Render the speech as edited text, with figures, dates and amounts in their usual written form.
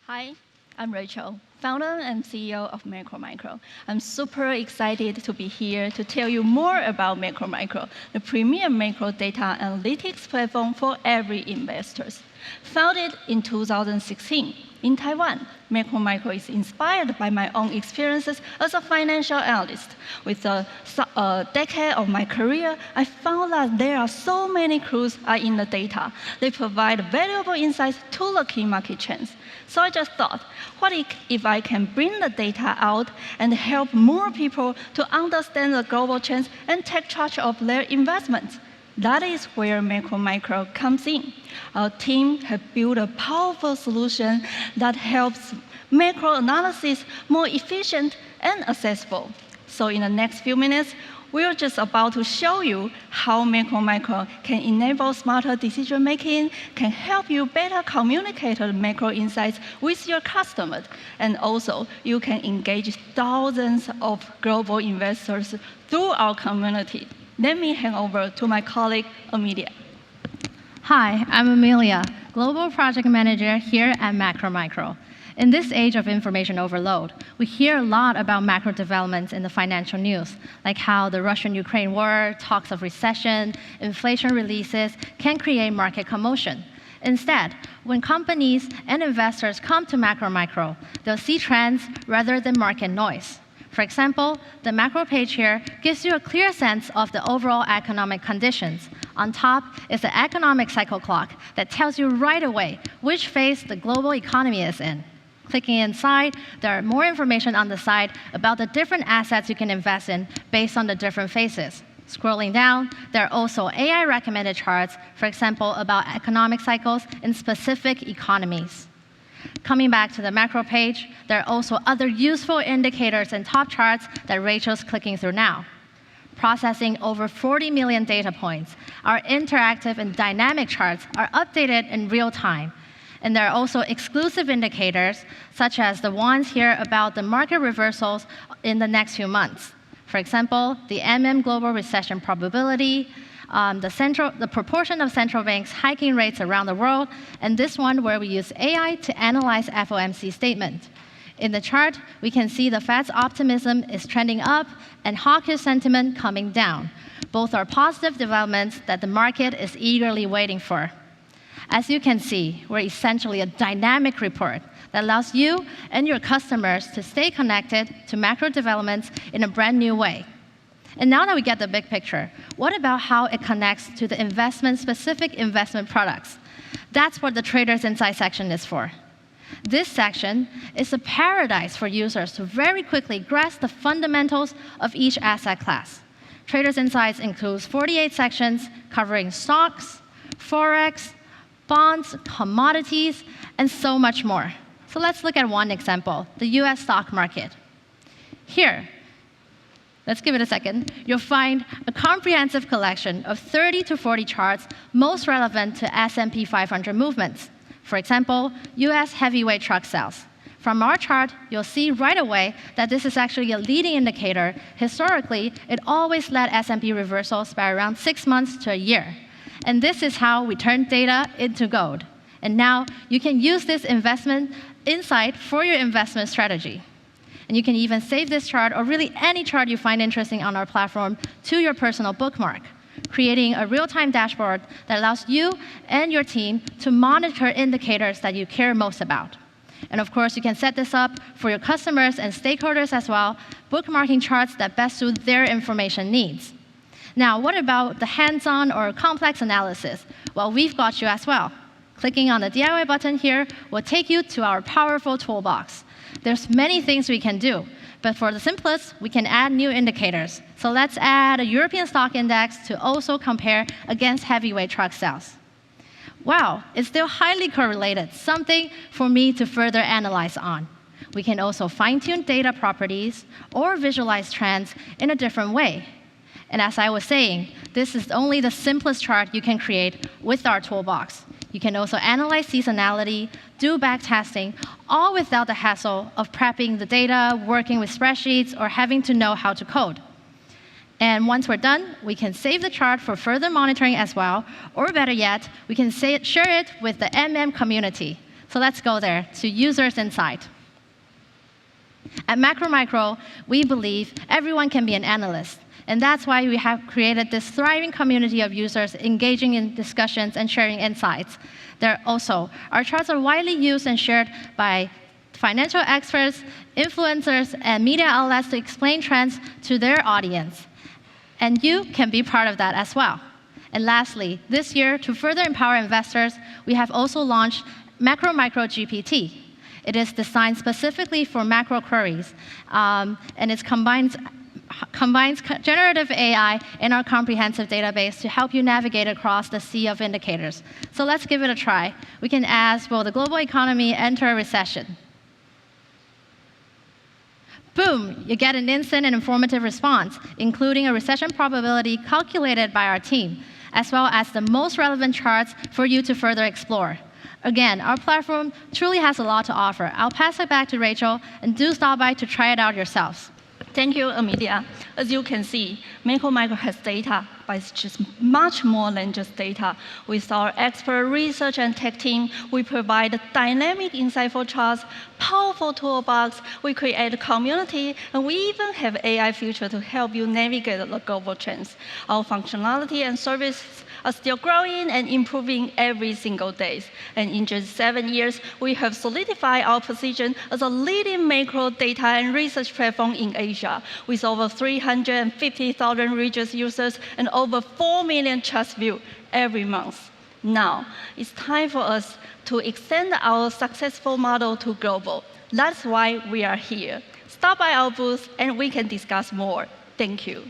Hi, I'm Rachel, founder and CEO of MacroMicro. I'm super excited to be here to tell you more about MacroMicro, the premier macro data analytics platform for every investor. Founded in 2016 in Taiwan, MacroMicro is inspired by my own experiences as a financial analyst. With a decade of my career, I found that there are so many clues in the data. They provide valuable insights to the key market trends. So I just thought, what if I can bring the data out and help more people to understand the global trends and take charge of their investments? That is where MacroMicro comes in. Our team has built a powerful solution that helps macro analysis more efficient and accessible. So in the next few minutes, we're just about to show you how MacroMicro can enable smarter decision-making, can help you better communicate the macro insights with your customers, and also you can engage thousands of global investors through our community. Let me hand over to my colleague, Amelia. Hi, I'm Amelia, Global Project Manager here at MacroMicro. In this age of information overload, we hear a lot about macro developments in the financial news, like how the Russian-Ukraine war, talks of recession, inflation releases can create market commotion. Instead, when companies and investors come to MacroMicro, they'll see trends rather than market noise. For example, the macro page here gives you a clear sense of the overall economic conditions. On top is the economic cycle clock that tells you right away which phase the global economy is in. Clicking inside, there are more information on the side about the different assets you can invest in based on the different phases. Scrolling down, there are also AI-recommended charts, for example, about economic cycles in specific economies. Coming back to the macro page, there are also other useful indicators and top charts that Rachel's clicking through now. Processing over 40 million data points, our interactive and dynamic charts are updated in real time. And there are also exclusive indicators, such as the ones here about the market reversals in the next few months. For example, the global recession probability, the proportion of central banks hiking rates around the world, and this one where we use AI to analyze FOMC statement. In the chart, we can see the Fed's optimism is trending up and hawkish sentiment coming down. Both are positive developments that the market is eagerly waiting for. As you can see, we're essentially a dynamic report that allows you and your customers to stay connected to macro developments in a brand new way. And now that we get the big picture, what about how it connects to the specific investment products? That's what the Traders Insight section is for. This section is a paradise for users to very quickly grasp the fundamentals of each asset class. Traders Insights includes 48 sections covering stocks, forex, bonds, commodities, and so much more. So let's look at one example, the US stock market. Here, let's give it a second, you'll find a comprehensive collection of 30 to 40 charts most relevant to S&P 500 movements. For example, US heavyweight truck sales. From our chart, you'll see right away that this is actually a leading indicator. Historically, it always led S&P reversals by around 6 months to a year. And this is how we turn data into gold. And now you can use this investment insight for your investment strategy. And you can even save this chart, or really any chart you find interesting on our platform, to your personal bookmark, creating a real-time dashboard that allows you and your team to monitor indicators that you care most about. And of course, you can set this up for your customers and stakeholders as well, bookmarking charts that best suit their information needs. Now, what about the hands-on or complex analysis? Well, we've got you as well. Clicking on the DIY button here will take you to our powerful toolbox. There's many things we can do, but for the simplest, we can add new indicators. So let's add a European stock index to also compare against heavyweight truck sales. Wow, it's still highly correlated, something for me to further analyze on. We can also fine-tune data properties or visualize trends in a different way. And as I was saying, this is only the simplest chart you can create with our toolbox. You can also analyze seasonality, do backtesting, all without the hassle of prepping the data, working with spreadsheets, or having to know how to code. And once we're done, we can save the chart for further monitoring as well, or better yet, we can share it with the MM community. So let's go there to Users Insight. At MacroMicro, we believe everyone can be an analyst. And that's why we have created this thriving community of users engaging in discussions and sharing insights. Our charts are widely used and shared by financial experts, influencers, and media outlets to explain trends to their audience. And you can be part of that as well. And lastly, this year, to further empower investors, we have also launched MacroMicro GPT. It is designed specifically for macro queries, and it combines generative AI in our comprehensive database to help you navigate across the sea of indicators. So let's give it a try. We can ask, will the global economy enter a recession? Boom, you get an instant and informative response, including a recession probability calculated by our team, as well as the most relevant charts for you to further explore. Again, our platform truly has a lot to offer. I'll pass it back to Rachel, and do stop by to try it out yourselves. Thank you, Amelia. As you can see, MacroMicro has data, but it's just much more than just data. With our expert research and tech team, we provide dynamic, insightful charts, powerful toolbox, we create a community, and we even have AI feature to help you navigate the global trends. Our functionality and services are still growing and improving every single day. And in just 7 years, we have solidified our position as a leading macro data and research platform in Asia, with over 350,000 registered users and over 4 million charts viewed every month. Now, it's time for us to extend our successful model to global. That's why we are here. Stop by our booth, and we can discuss more. Thank you.